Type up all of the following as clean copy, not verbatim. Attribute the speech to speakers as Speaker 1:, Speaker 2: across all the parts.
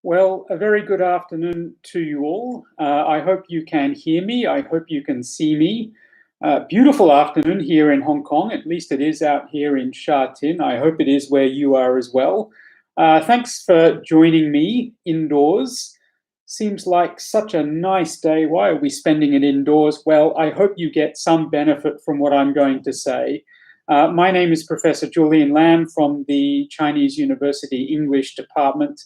Speaker 1: Well, a very good afternoon to you all. I hope you can hear me. I hope you can see me. Beautiful afternoon here in Hong Kong. At least it is out here in Sha Tin. I hope it is where you are as well. Thanks for joining me indoors. Seems like such a nice day. Why are we spending it indoors? Well, I hope you get some benefit from what I'm going to say. My name is Professor Julian Lam from the Chinese University English Department.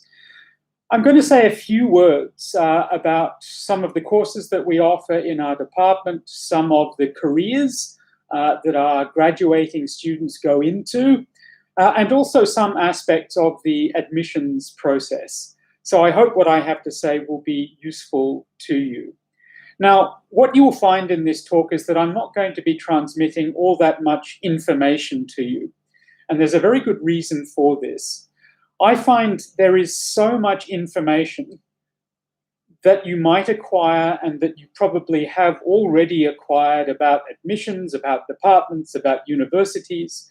Speaker 1: I'm going to say a few words about some of the courses that we offer in our department, some of the careers that our graduating students go into, and also some aspects of the admissions process. So I hope what I have to say will be useful to you. Now, what you will find in this talk is that I'm not going to be transmitting all that much information to you. And there's a very good reason for this. I find there is so much information that you might acquire and that you probably have already acquired about admissions, about departments, about universities.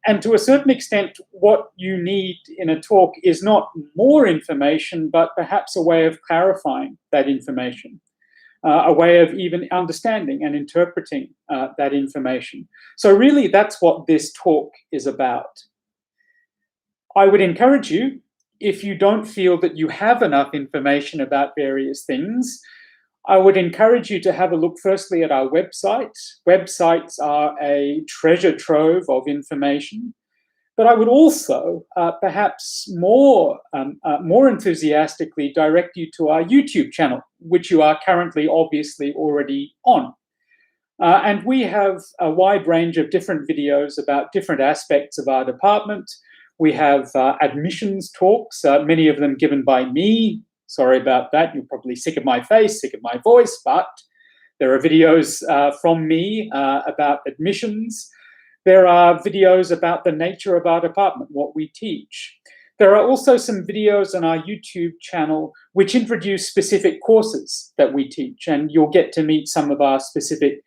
Speaker 1: And to a certain extent, what you need in a talk is not more information, but perhaps a way of clarifying that information, a way of even understanding and interpreting that information. So really, that's what this talk is about. I would encourage you, if you don't feel that you have enough information about various things, I would encourage you to have a look firstly at our website. Websites are a treasure trove of information. But I would also perhaps more enthusiastically direct you to our YouTube channel, which you are currently obviously already on. And we have a wide range of different videos about different aspects of our department. We have admissions talks, many of them given by me. Sorry about that. You're probably sick of my face, sick of my voice, but there are videos from me about admissions. There are videos about the nature of our department, what we teach. There are also some videos on our YouTube channel which introduce specific courses that we teach, and you'll get to meet some of our specific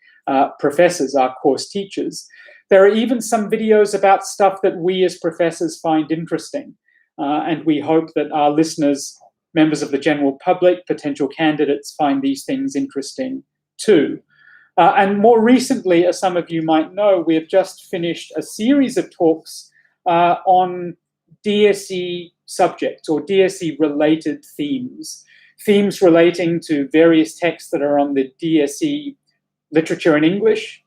Speaker 1: professors, our course teachers. There are even some videos about stuff that we as professors find interesting. And we hope that our listeners, members of the general public, potential candidates, find these things interesting too. And more recently, as some of you might know, we have just finished a series of talks on DSE subjects or DSE-related themes. Themes relating to various texts that are on the DSE literature in English,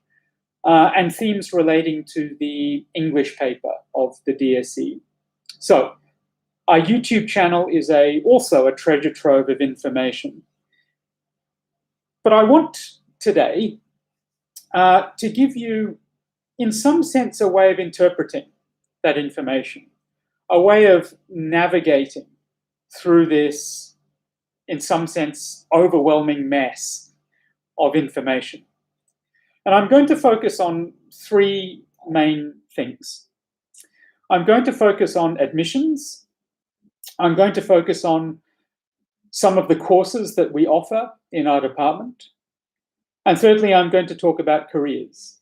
Speaker 1: and themes relating to the English paper of the DSE. So our YouTube channel is also a treasure trove of information. But I want today to give you, in some sense, a way of interpreting that information, a way of navigating through this, in some sense, overwhelming mess of information. And I'm going to focus on three main things. I'm going to focus on admissions. I'm going to focus on some of the courses that we offer in our department. And thirdly, I'm going to talk about careers.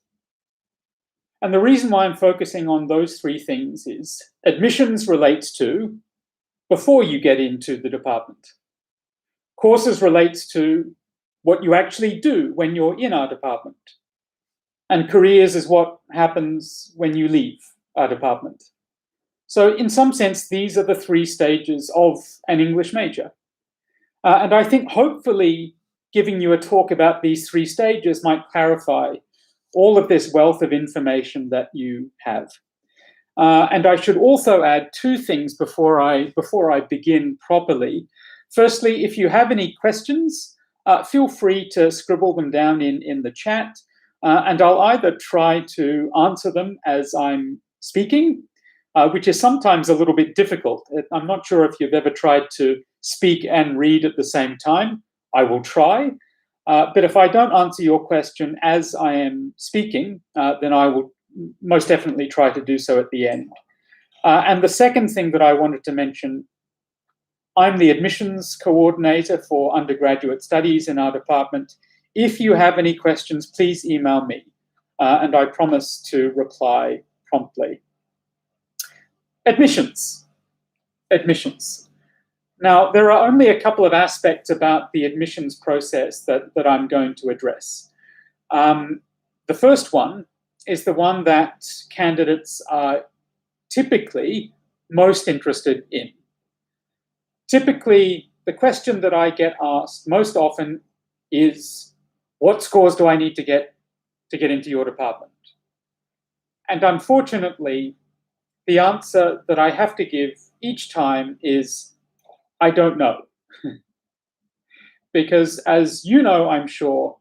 Speaker 1: And the reason why I'm focusing on those three things is admissions relates to before you get into the department. Courses relates to what you actually do when you're in our department. And careers is what happens when you leave our department. So in some sense, these are the three stages of an English major. And I think hopefully giving you a talk about these three stages might clarify all of this wealth of information that you have. And I should also add two things before I begin properly. Firstly, if you have any questions, feel free to scribble them down in the chat. And I'll either try to answer them as I'm speaking, which is sometimes a little bit difficult. I'm not sure if you've ever tried to speak and read at the same time. I will try. But if I don't answer your question as I am speaking, then I will most definitely try to do so at the end. And the second thing that I wanted to mention, I'm the admissions coordinator for undergraduate studies in our department. If you have any questions, please email me, and I promise to reply promptly. Admissions. Now, there are only a couple of aspects about the admissions process that I'm going to address. The first one is the one that candidates are typically most interested in. Typically, the question that I get asked most often is, what scores do I need to get into your department? And unfortunately, the answer that I have to give each time is, I don't know. Because as you know, I'm sure,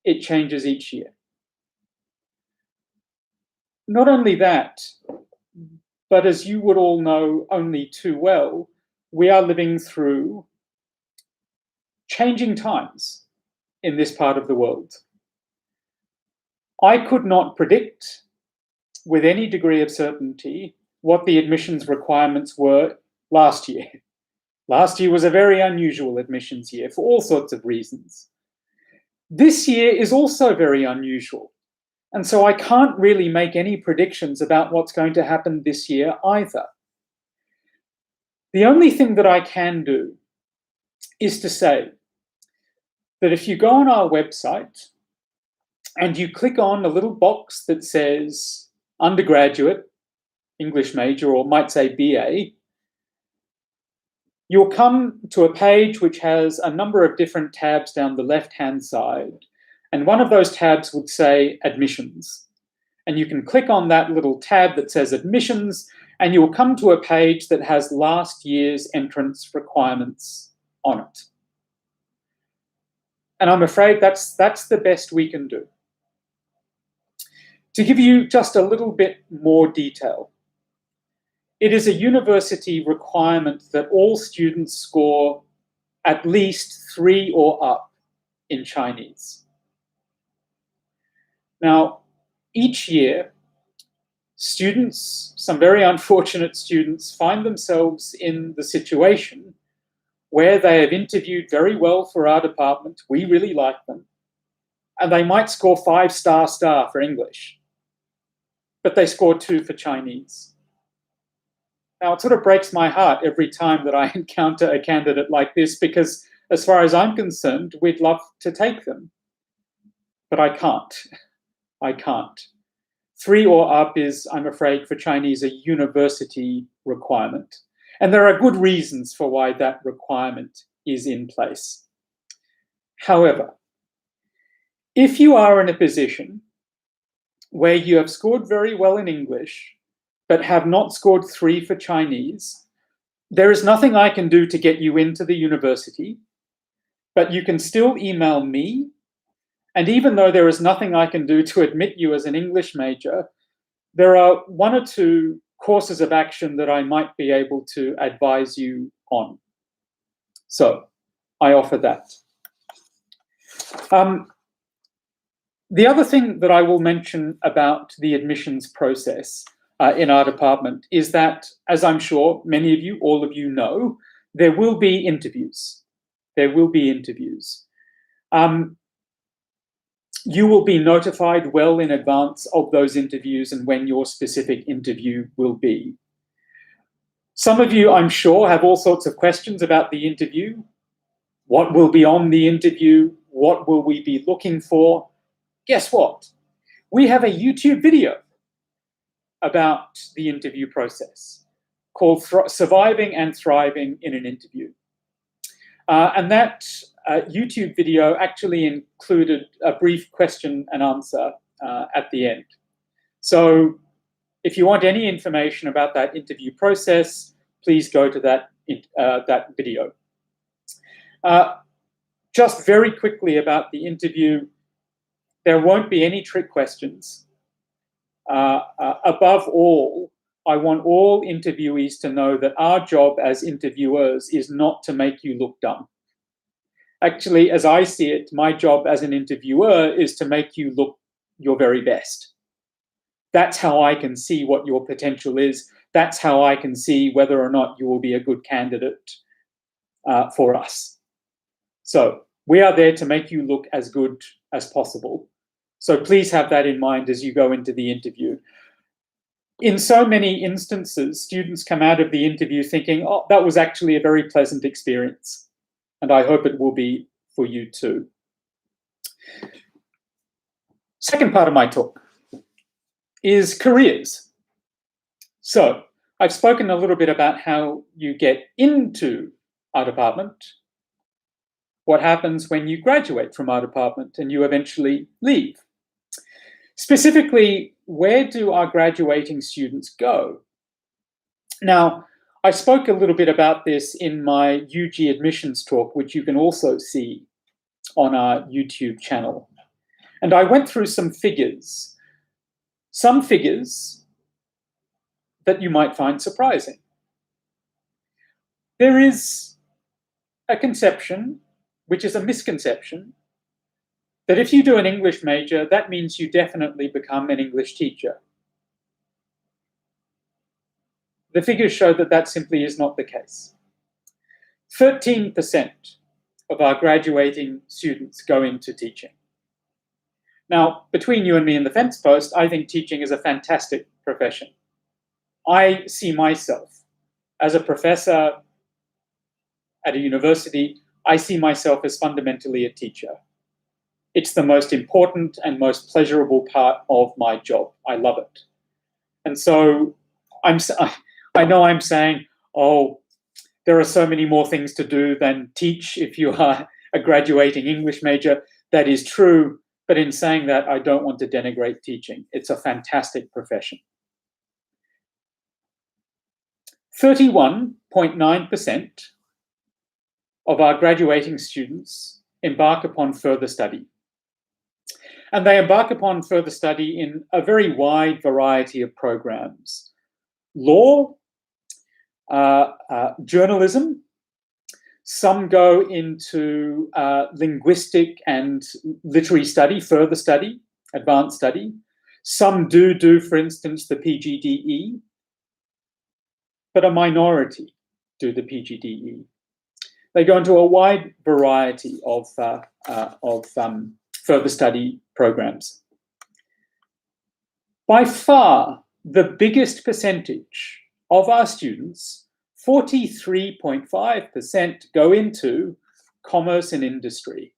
Speaker 1: it changes each year. Not only that, but as you would all know only too well, we are living through changing times in this part of the world. I could not predict with any degree of certainty what the admissions requirements were last year. Last year was a very unusual admissions year for all sorts of reasons. This year is also very unusual. And so I can't really make any predictions about what's going to happen this year either. The only thing that I can do is to say that if you go on our website and you click on a little box that says undergraduate, English major, or might say BA, you'll come to a page which has a number of different tabs down the left-hand side. And one of those tabs would say admissions. And you can click on that little tab that says admissions, and you'll come to a page that has last year's entrance requirements on it. And I'm afraid that's the best we can do. To give you just a little bit more detail, it is a university requirement that all students score at least 3 or up in Chinese. Now, each year, students, some very unfortunate students, find themselves in the situation where they have interviewed very well for our department, we really like them, and they might score 5-star for English, but they score 2 for Chinese. Now, it sort of breaks my heart every time that I encounter a candidate like this, because as far as I'm concerned, we'd love to take them, but I can't. I can't. 3 or up is, I'm afraid, for Chinese, a university requirement. And there are good reasons for why that requirement is in place. However, if you are in a position where you have scored very well in English, but have not scored 3 for Chinese, there is nothing I can do to get you into the university, but you can still email me. And even though there is nothing I can do to admit you as an English major, there are 1 or 2 courses of action that I might be able to advise you on. So I offer that. The other thing that I will mention about the admissions process in our department is that, as I'm sure many of you, all of you know, there will be interviews. There will be interviews. You will be notified well in advance of those interviews and when your specific interview will be. Some of you, I'm sure, have all sorts of questions about the interview. What will be on the interview? What will we be looking for? Guess what? We have a YouTube video about the interview process called Surviving and Thriving in an Interview. And that YouTube video actually included a brief question and answer at the end. So if you want any information about that interview process, please go to that video. Just very quickly about the interview, there won't be any trick questions. Above all, I want all interviewees to know that our job as interviewers is not to make you look dumb. Actually, as I see it, my job as an interviewer is to make you look your very best. That's how I can see what your potential is. That's how I can see whether or not you will be a good candidate for us. So we are there to make you look as good as possible. So please have that in mind as you go into the interview. In so many instances, students come out of the interview thinking, oh, that was actually a very pleasant experience. And I hope it will be for you too. Second part of my talk is careers. So I've spoken a little bit about how you get into our department, what happens when you graduate from our department and you eventually leave. Specifically, where do our graduating students go? Now, I spoke a little bit about this in my UG admissions talk, which you can also see on our YouTube channel. And I went through some figures that you might find surprising. There is a conception, which is a misconception, that if you do an English major, that means you definitely become an English teacher. The figures show that that simply is not the case. 13% of our graduating students go into teaching. Now, between you and me and the fence post, I think teaching is a fantastic profession. I see myself as a professor at a university. I see myself as fundamentally a teacher. It's the most important and most pleasurable part of my job. I love it. And so I know I'm saying, oh, there are so many more things to do than teach if you are a graduating English major. That is true. But in saying that, I don't want to denigrate teaching. It's a fantastic profession. 31.9% of our graduating students embark upon further study. And they embark upon further study in a very wide variety of programs. Law, journalism, some go into linguistic and literary study, further study, advanced study. Some do, for instance, the PGDE, but a minority do the PGDE. They go into a wide variety of further study programs. By far, the biggest percentage of our students, 43.5%, go into commerce and industry.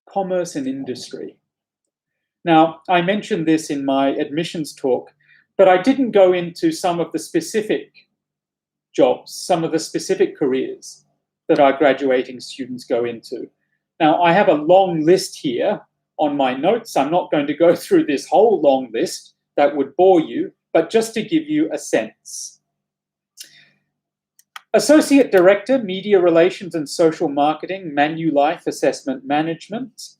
Speaker 1: Commerce and industry. Now, I mentioned this in my admissions talk, but I didn't go into some of the specific jobs, some of the specific careers that our graduating students go into. Now, I have a long list here on my notes. I'm not going to go through this whole long list. That would bore you, but just to give you a sense. Associate Director, Media Relations and Social Marketing, Manulife Assessment Management.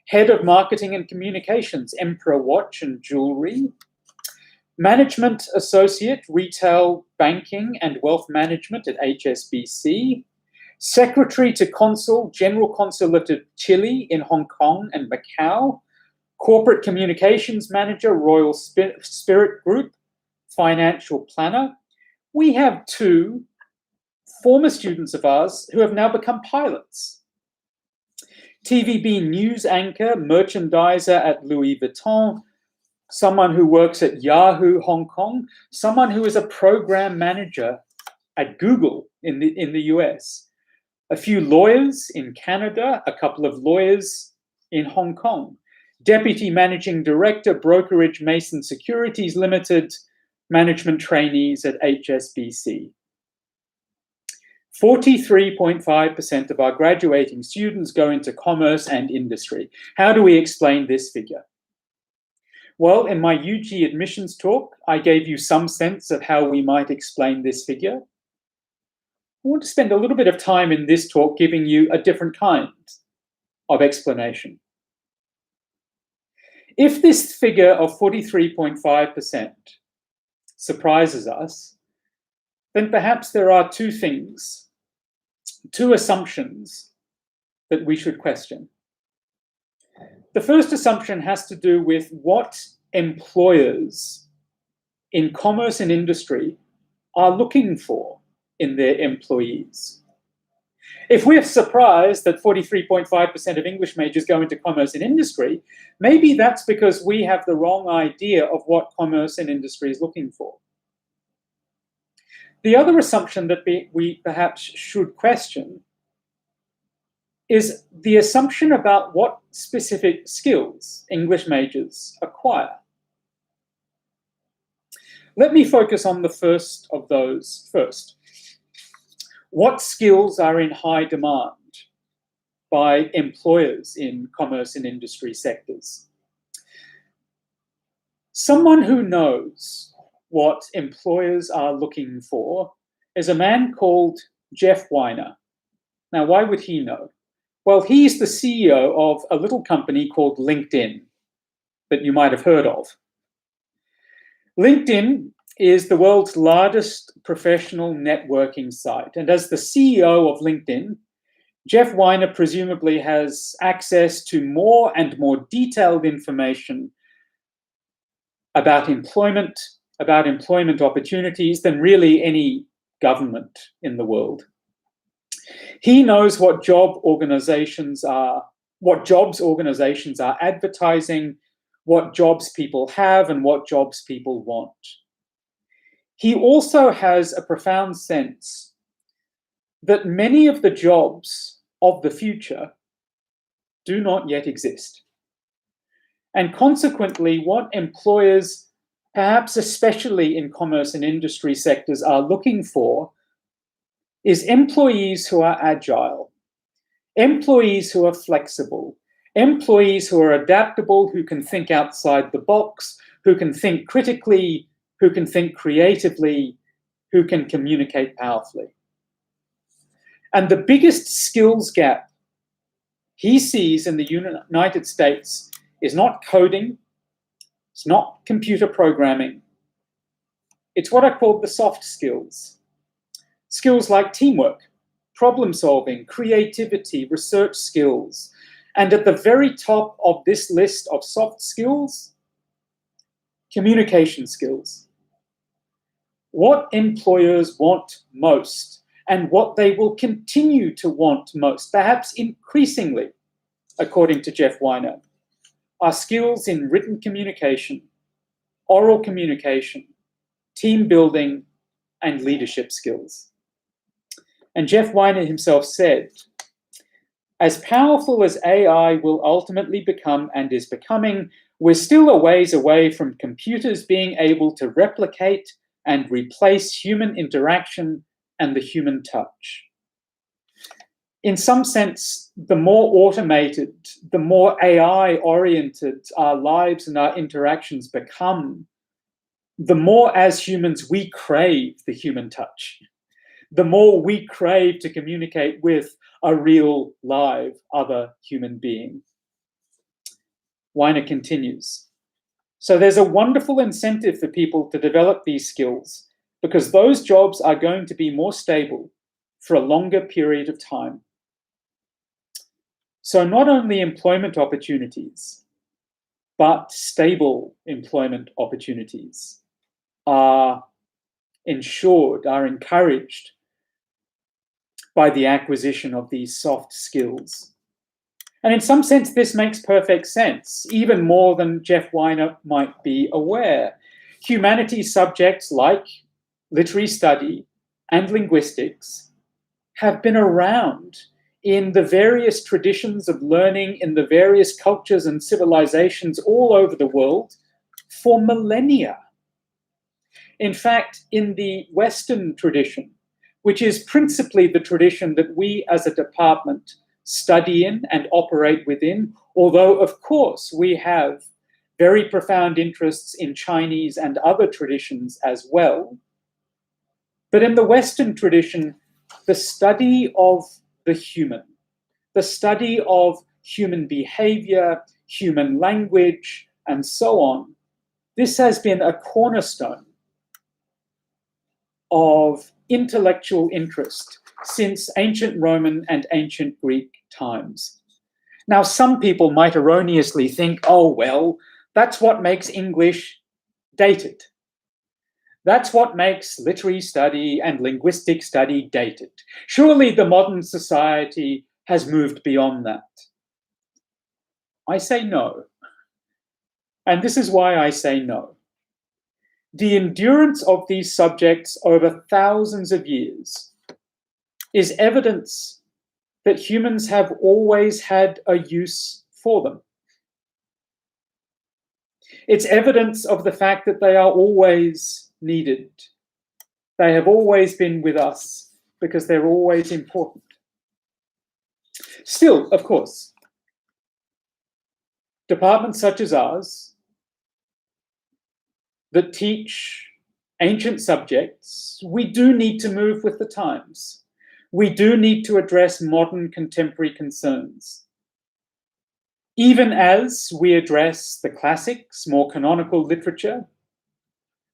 Speaker 1: Head of Marketing and Communications, Emperor Watch and Jewelry. Management Associate, Retail Banking and Wealth Management at HSBC. Secretary to Consul, General Consulate of Chile in Hong Kong and Macau. Corporate Communications Manager, Royal Spirit Group. Financial Planner. We have two former students of ours who have now become pilots. TVB news anchor, merchandiser at Louis Vuitton, someone who works at Yahoo Hong Kong, someone who is a program manager at Google in the US, a few lawyers in Canada, a couple of lawyers in Hong Kong, deputy managing director, brokerage Mason Securities Limited, management trainees at HSBC. 43.5% of our graduating students go into commerce and industry. How do we explain this figure? Well, in my UG admissions talk, I gave you some sense of how we might explain this figure. I want to spend a little bit of time in this talk giving you a different kind of explanation. If this figure of 43.5% surprises us, then perhaps there are two things, two assumptions that we should question. The first assumption has to do with what employers in commerce and industry are looking for in their employees. If we're surprised that 43.5% of English majors go into commerce and industry, maybe that's because we have the wrong idea of what commerce and industry is looking for. The other assumption that we perhaps should question is the assumption about what specific skills English majors acquire. Let me focus on the first of those first. What skills are in high demand by employers in commerce and industry sectors? Someone who knows what employers are looking for is a man called Jeff Weiner. Now, why would he know? Well, he's the CEO of a little company called LinkedIn that you might have heard of. LinkedIn is the world's largest professional networking site. And as the CEO of LinkedIn, Jeff Weiner presumably has access to more and more detailed information about employment opportunities than really any government in the world. He knows what jobs organizations are advertising, what jobs people have, and what jobs people want. He also has a profound sense that many of the jobs of the future do not yet exist. And consequently, what employers, perhaps especially in commerce and industry sectors, are looking for is employees who are agile, employees who are flexible, employees who are adaptable, who can think outside the box, who can think critically, who can think creatively, who can communicate powerfully. And the biggest skills gap he sees in the United States is not coding, it's not computer programming, it's what I call the soft skills. Skills like teamwork, problem solving, creativity, research skills. And at the very top of this list of soft skills, communication skills. What employers want most and what they will continue to want most, perhaps increasingly, according to Jeff Weiner, are skills in written communication, oral communication, team building, and leadership skills. And Jeff Weiner himself said, as powerful as AI will ultimately become and is becoming, we're still a ways away from computers being able to replicate and replace human interaction and the human touch. In some sense, the more automated, the more AI-oriented our lives and our interactions become, the more as humans we crave the human touch. The more we crave to communicate with a real, live, other human being. Weiner continues. So there's a wonderful incentive for people to develop these skills because those jobs are going to be more stable for a longer period of time. So not only employment opportunities, but stable employment opportunities are ensured, are encouraged by the acquisition of these soft skills. And in some sense, this makes perfect sense, even more than Jeff Weiner might be aware. Humanities subjects like literary study and linguistics have been around in the various traditions of learning in the various cultures and civilizations all over the world for millennia. In fact, in the Western tradition, which is principally the tradition that we as a department study in and operate within, although of course we have very profound interests in Chinese and other traditions as well. But in the Western tradition, the study of the human, the study of human behavior, human language, and so on, this has been a cornerstone of intellectual interest since ancient Roman and ancient Greek times. Now, some people might erroneously think, oh, well, that's what makes English dated. That's what makes literary study and linguistic study dated. Surely the modern society has moved beyond that. I say no. And this is why I say no. The endurance of these subjects over thousands of years is evidence that humans have always had a use for them. It's evidence of the fact that they are always needed. They have always been with us because they're always important. Still, of course, departments such as ours that teach ancient subjects, we do need to move with the times. We do need to address modern contemporary concerns. Even as we address the classics, more canonical literature,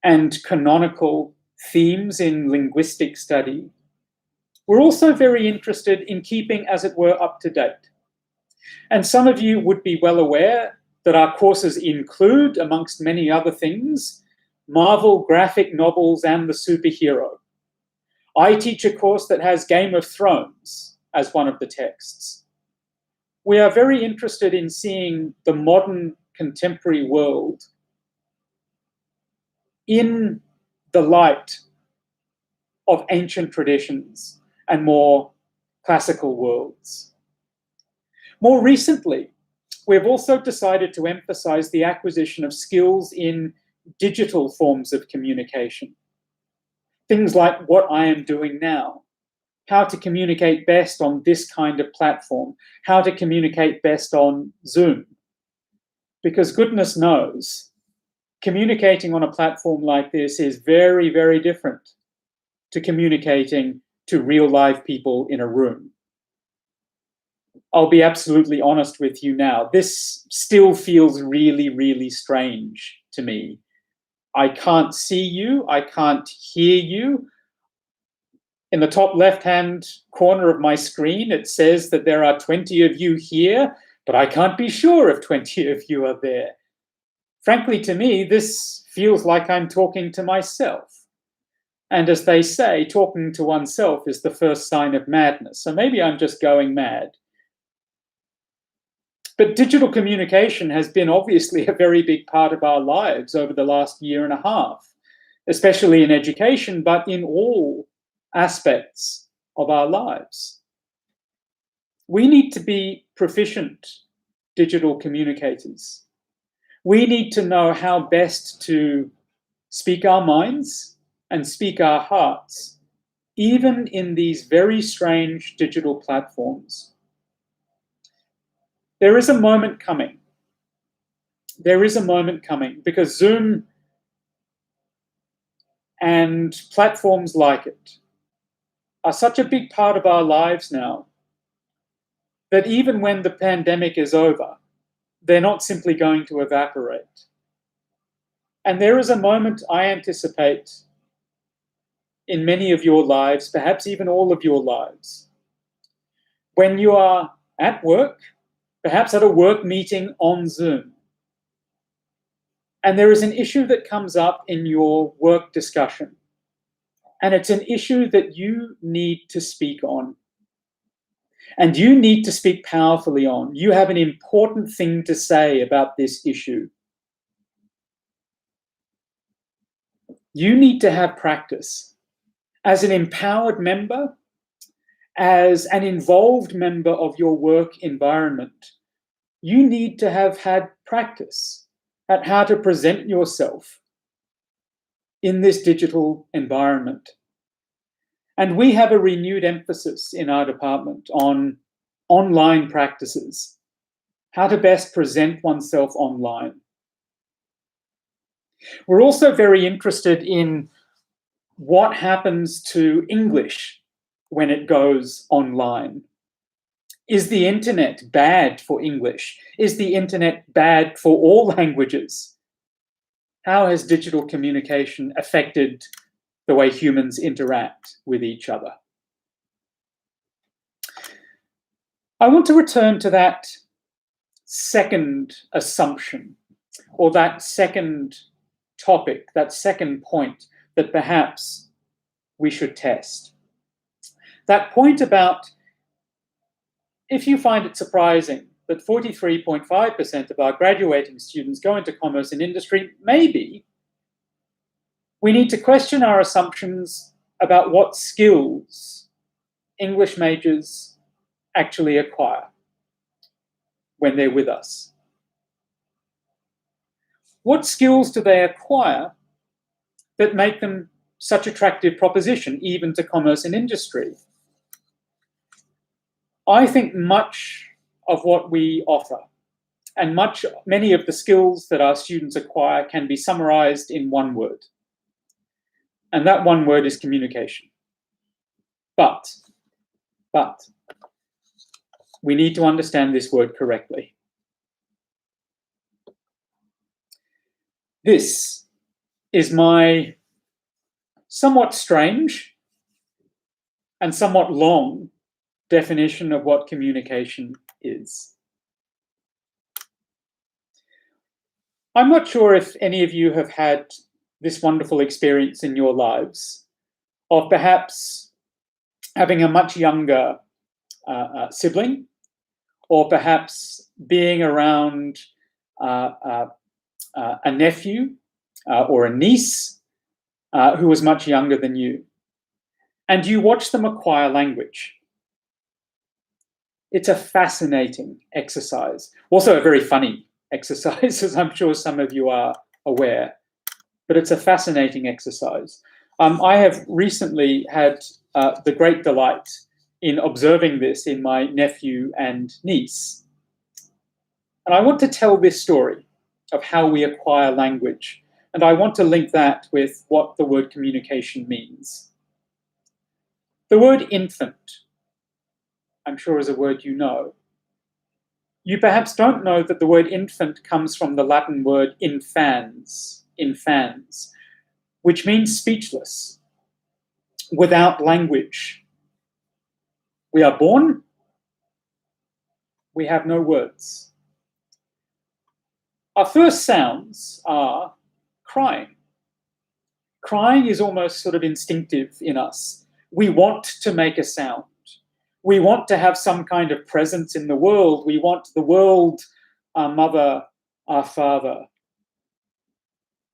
Speaker 1: and canonical themes in linguistic study, we're also very interested in keeping, as it were, up to date. And some of you would be well aware that our courses include, amongst many other things, Marvel graphic novels and the superhero. I teach a course that has Game of Thrones as one of the texts. We are very interested in seeing the modern contemporary world in the light of ancient traditions and more classical worlds. More recently, we've also decided to emphasize the acquisition of skills in digital forms of communication. Things like what I am doing now, how to communicate best on this kind of platform, how to communicate best on Zoom. Because goodness knows, communicating on a platform like this is very, very different to communicating to real live people in a room. I'll be absolutely honest with you now. This still feels really, really strange to me. I can't see you. I can't hear you. In the top left-hand corner of my screen, it says that there are 20 of you here, but I can't be sure if 20 of you are there. Frankly, to me, this feels like I'm talking to myself. And as they say, talking to oneself is the first sign of madness. So maybe I'm just going mad. But digital communication has been obviously a very big part of our lives over the last year and a half, especially in education, but in all aspects of our lives. We need to be proficient digital communicators. We need to know how best to speak our minds and speak our hearts, even in these very strange digital platforms. There is a moment coming. There is a moment coming because Zoom and platforms like it are such a big part of our lives now that even when the pandemic is over, they're not simply going to evaporate. And there is a moment I anticipate in many of your lives, perhaps even all of your lives, when you are at work, perhaps at a work meeting on Zoom, and there is an issue that comes up in your work discussion, and it's an issue that you need to speak on. And you need to speak powerfully on. You have an important thing to say about this issue. You need to have practice. As an empowered member, as an involved member of your work environment, you need to have had practice at how to present yourself in this digital environment. And we have a renewed emphasis in our department on online practices, how to best present oneself online. We're also very interested in what happens to English when it goes online. Is the internet bad for English? Is the internet bad for all languages? How has digital communication affected the way humans interact with each other? I want to return to that second assumption, or that second topic, that second point that perhaps we should test. That point about, if you find it surprising that 43.5% of our graduating students go into commerce and industry, maybe We need to question our assumptions about what skills English majors actually acquire when they're with us. What skills do they acquire that make them such attractive proposition, even to commerce and industry? I think much of what we offer and many of the skills that our students acquire can be summarized in one word. And that one word is communication. But we need to understand this word correctly. This is my somewhat strange and somewhat long definition of what communication is. I'm not sure if any of you have had this wonderful experience in your lives of perhaps having a much younger sibling, or perhaps being around a nephew or a niece who was much younger than you, and you watch them acquire language. It's a fascinating exercise, also a very funny exercise, as I'm sure some of you are aware, but it's a fascinating exercise. I have recently had the great delight in observing this in my nephew and niece. And I want to tell this story of how we acquire language, and I want to link that with what the word communication means. The word infant, I'm sure, is a word you know. You perhaps don't know that the word infant comes from the Latin word infans, which means speechless, without language. We are born, we have no words. Our first sounds are crying. Crying is almost sort of instinctive in us. We want to make a sound. We want to have some kind of presence in the world. We want the world, our mother, our father.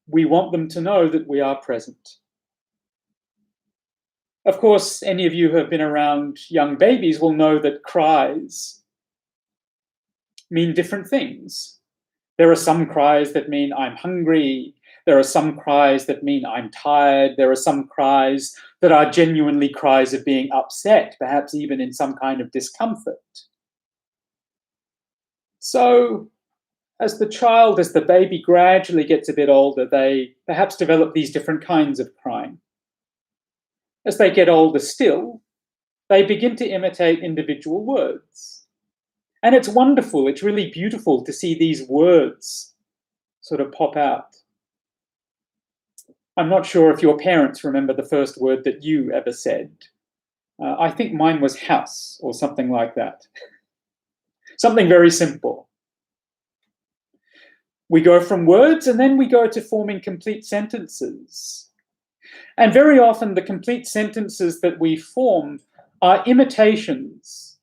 Speaker 1: We want them to know that we are present. Of course, any of you who have been around young babies will know that cries mean different things. There are some cries that mean I'm hungry. There are some cries that mean I'm tired. There are some cries that are genuinely cries of being upset, perhaps even in some kind of discomfort. So as the baby gradually gets a bit older, they perhaps develop these different kinds of crying. As they get older still, they begin to imitate individual words. And it's wonderful, it's really beautiful to see these words sort of pop out. I'm not sure if your parents remember the first word that you ever said. I think mine was house or something like that. Something very simple. We go from words and then we go to forming complete sentences. And very often the complete sentences that we form are imitations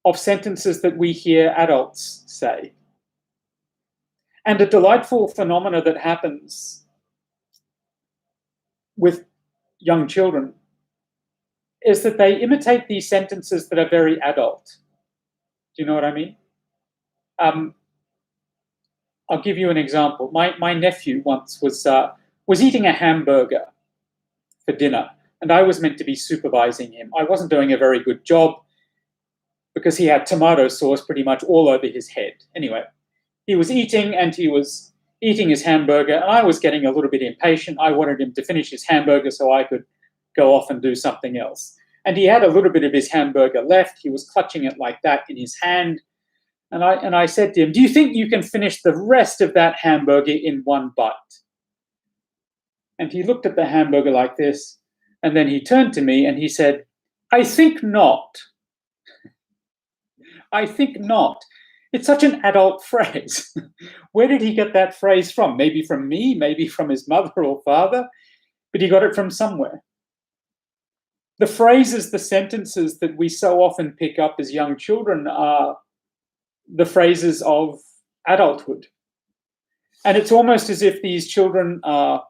Speaker 1: of sentences that we hear adults say. And a delightful phenomena that happens with young children is that they imitate these sentences that are very adult. Do you know what I mean? I'll give you an example. My nephew once was eating a hamburger for dinner, and I was meant to be supervising him. I wasn't doing a very good job because he had tomato sauce pretty much all over his head. Anyway, he was eating his hamburger, and I was getting a little bit impatient. I wanted him to finish his hamburger so I could go off and do something else. And he had a little bit of his hamburger left. He was clutching it like that in his hand. And I said to him, "Do you think you can finish the rest of that hamburger in one bite?" And he looked at the hamburger like this, and then he turned to me and he said, "I think not." I think not. It's such an adult phrase. Where did he get that phrase from? Maybe from me, maybe from his mother or father, but he got it from somewhere. The phrases, the sentences that we so often pick up as young children are the phrases of adulthood. And it's almost as if these children are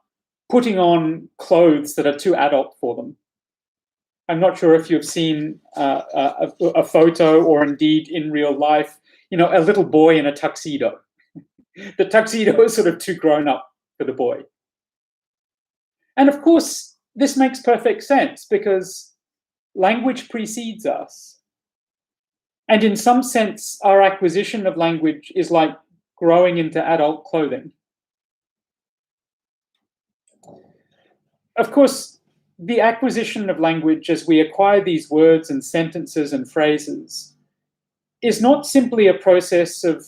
Speaker 1: putting on clothes that are too adult for them. I'm not sure if you've seen a photo or indeed in real life, a little boy in a tuxedo. The tuxedo is sort of too grown up for the boy. And of course, this makes perfect sense because language precedes us. And in some sense, our acquisition of language is like growing into adult clothing. Of course, the acquisition of language as we acquire these words and sentences and phrases is not simply a process of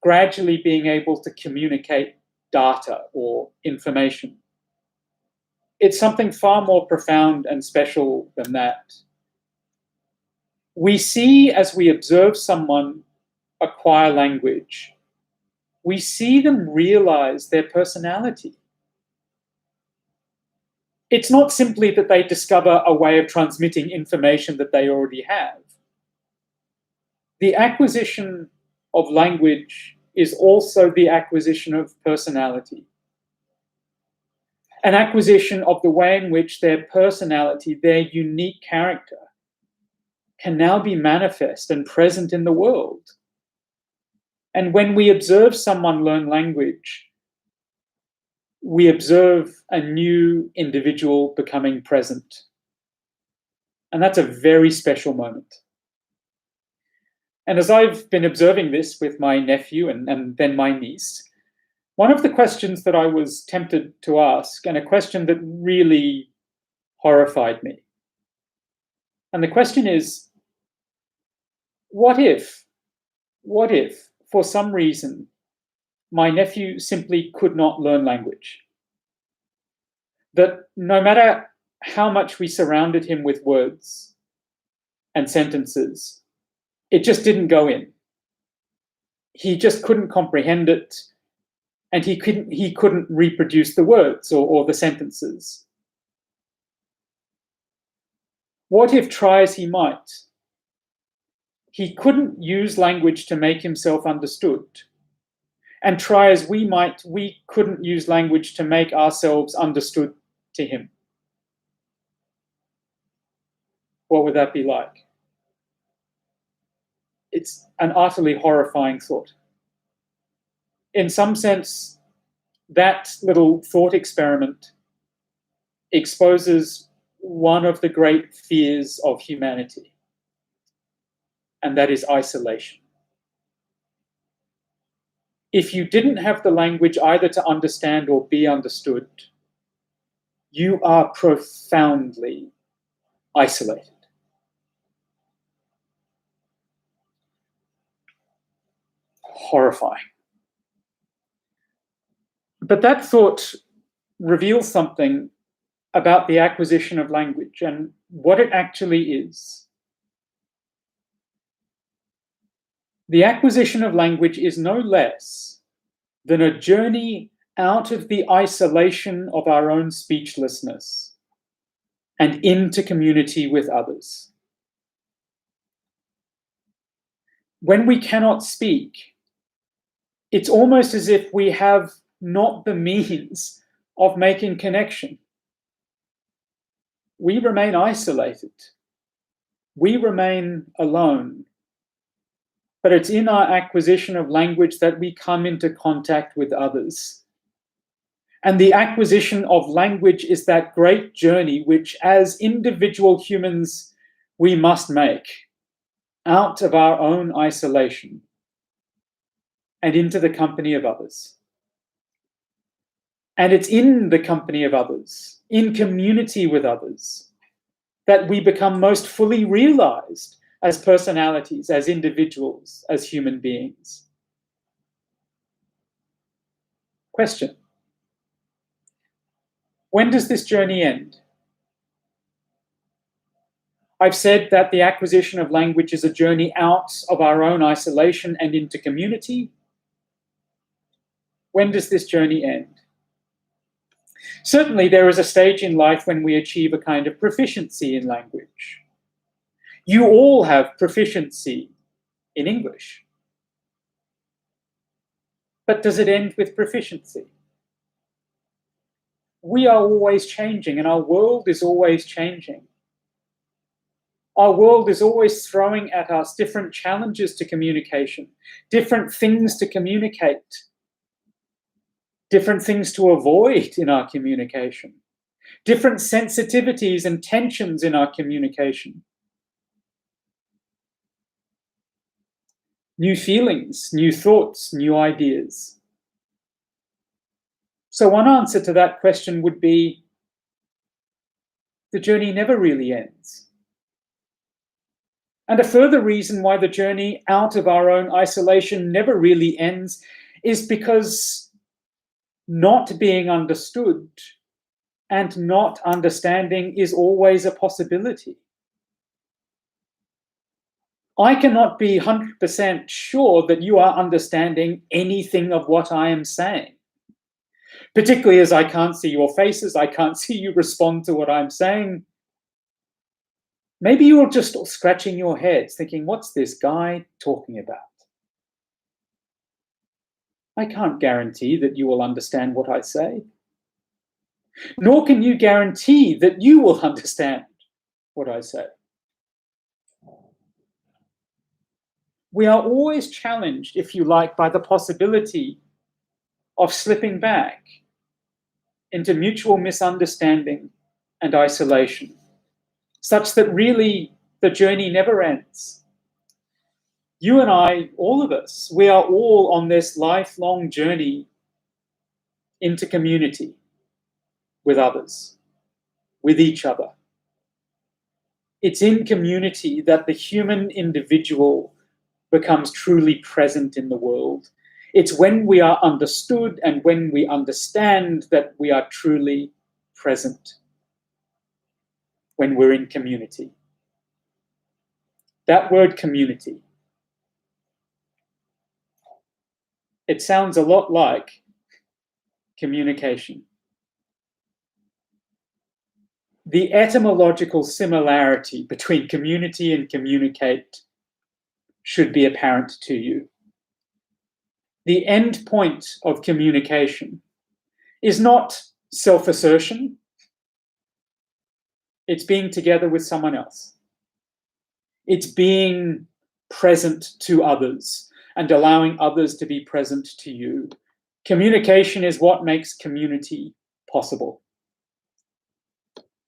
Speaker 1: gradually being able to communicate data or information. It's something far more profound and special than that. We see, as we observe someone acquire language, we see them realize their personality. It's not simply that they discover a way of transmitting information that they already have. The acquisition of language is also the acquisition of personality. An acquisition of the way in which their personality, their unique character, can now be manifest and present in the world. And when we observe someone learn language, we observe a new individual becoming present. And that's a very special moment. And as I've been observing this with my nephew and then my niece, one of the questions that I was tempted to ask, and a question that really horrified me, and the question is, what if, for some reason, my nephew simply could not learn language? That no matter how much we surrounded him with words and sentences, it just didn't go in. He just couldn't comprehend it, and he couldn't reproduce the words or the sentences. What if, try as he might, he couldn't use language to make himself understood? And try as we might, we couldn't use language to make ourselves understood to him. What would that be like? It's an utterly horrifying thought. In some sense, that little thought experiment exposes one of the great fears of humanity, and that is isolation. If you didn't have the language either to understand or be understood, you are profoundly isolated. Horrifying. But that thought reveals something about the acquisition of language and what it actually is. The acquisition of language is no less than a journey out of the isolation of our own speechlessness and into community with others. When we cannot speak, it's almost as if we have not the means of making connection. We remain isolated. We remain alone. But it's in our acquisition of language that we come into contact with others. And the acquisition of language is that great journey which, as individual humans, we must make out of our own isolation and into the company of others. And it's in the company of others, in community with others, that we become most fully realized as personalities, as individuals, as human beings. Question: when does this journey end? I've said that the acquisition of language is a journey out of our own isolation and into community. When does this journey end? Certainly, there is a stage in life when we achieve a kind of proficiency in language. You all have proficiency in English. But does it end with proficiency? we are always changing, and our world is always changing. Our world is always throwing at us different challenges to communication, different things to communicate, different things to avoid in our communication, different sensitivities and tensions in our communication, new feelings, new thoughts, new ideas. So one answer to that question would be, the journey never really ends. And a further reason why the journey out of our own isolation never really ends is because not being understood and not understanding is always a possibility. I cannot be 100% sure that you are understanding anything of what I am saying, particularly as I can't see your faces, I can't see you respond to what I'm saying. Maybe you're just scratching your heads thinking, what's this guy talking about? I can't guarantee that you will understand what I say. Nor can you guarantee that you will understand what I say. We are always challenged, if you like, by the possibility of slipping back into mutual misunderstanding and isolation, such that really the journey never ends. You and I, all of us, we are all on this lifelong journey into community with others, with each other. It's in community that the human individual becomes truly present in the world. It's when we are understood and when we understand that we are truly present, when we're in community. That word community, it sounds a lot like communication. The etymological similarity between community and communicate should be apparent to you. The end point of communication is not self-assertion, it's being together with someone else. It's being present to others and allowing others to be present to you. Communication is what makes community possible.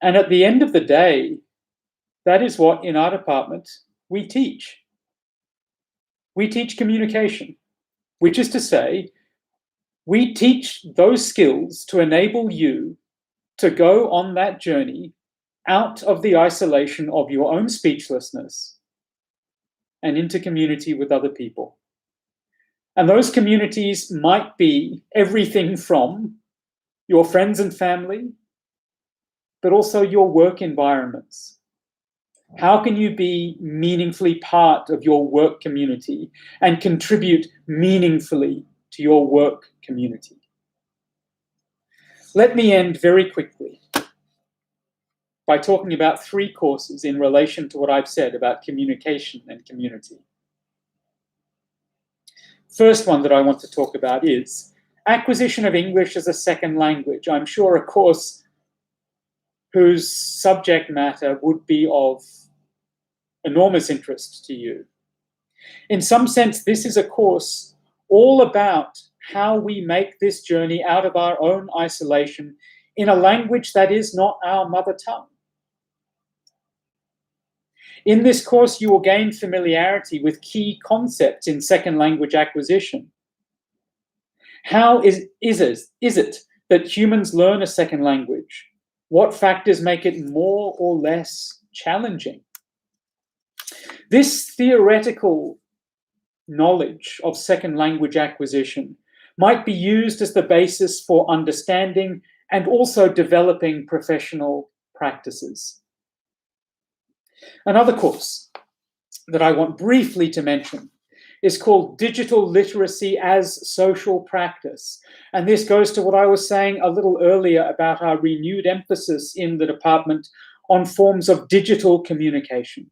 Speaker 1: And at the end of the day, that is what in our department we teach. We teach communication, which is to say, we teach those skills to enable you to go on that journey out of the isolation of your own speechlessness and into community with other people. And those communities might be everything from your friends and family, but also your work environments. How can you be meaningfully part of your work community and contribute meaningfully to your work community? Let me end very quickly by talking about 3 courses in relation to what I've said about communication and community. First one that I want to talk about is acquisition of English as a second language. I'm sure a course whose subject matter would be of enormous interest to you. In some sense, this is a course all about how we make this journey out of our own isolation in a language that is not our mother tongue. In this course, you will gain familiarity with key concepts in second language acquisition. How is it that humans learn a second language? What factors make it more or less challenging? This theoretical knowledge of second language acquisition might be used as the basis for understanding and also developing professional practices. Another course that I want briefly to mention is called Digital Literacy as Social Practice. And this goes to what I was saying a little earlier about our renewed emphasis in the department on forms of digital communication.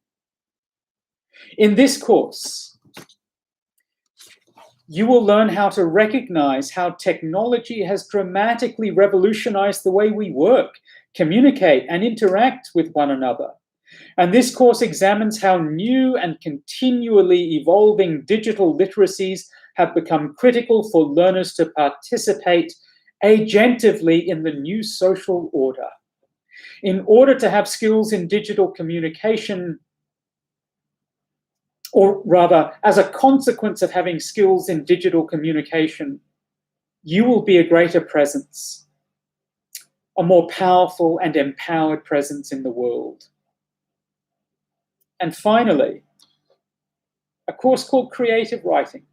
Speaker 1: In this course, You will learn how to recognize how technology has dramatically revolutionized the way we work, communicate, and interact with one another. And this course examines how new and continually evolving digital literacies have become critical for learners to participate agentively in the new social order. In order to have skills in digital communication, or rather, as a consequence of having skills in digital communication, you will be a greater presence, a more powerful and empowered presence in the world. And finally, a course called Creative Writing,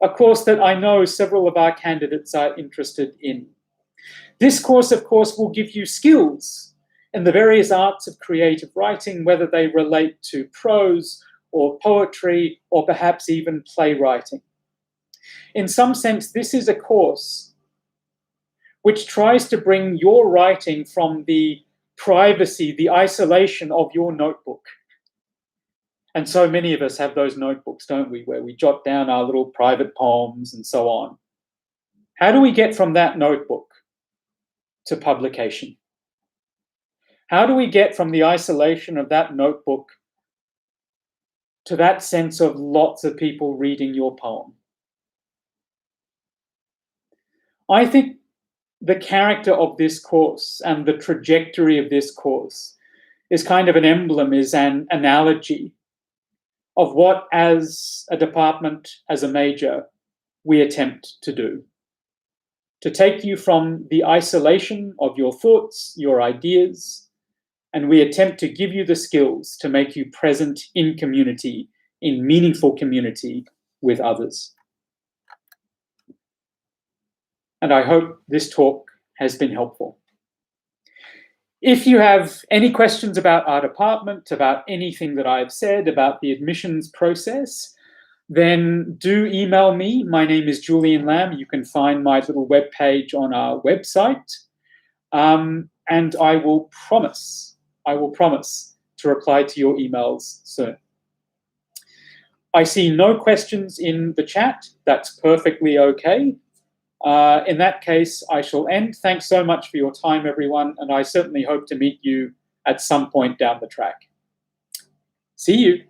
Speaker 1: a course that I know several of our candidates are interested in. This course, of course, will give you skills in the various arts of creative writing, whether they relate to prose or poetry or perhaps even playwriting. In some sense, this is a course which tries to bring your writing from the privacy, the isolation of your notebook. And so many of us have those notebooks, don't we, where we jot down our little private poems and so on. How do we get from that notebook to publication? How do we get from the isolation of that notebook to that sense of lots of people reading your poem? I think the character of this course and the trajectory of this course is kind of an emblem, is an analogy of what, as a department, as a major, we attempt to do. To take you from the isolation of your thoughts, your ideas, and we attempt to give you the skills to make you present in community, in meaningful community with others. And I hope this talk has been helpful. If you have any questions about our department, about anything that I've said, about the admissions process, then do email me. My name is Julian Lamb. You can find my little webpage on our website. And I will promise to reply to your emails soon. I see no questions in the chat. That's perfectly okay. In that case, I shall end. Thanks so much for your time, everyone, and I certainly hope to meet you at some point down the track. See you.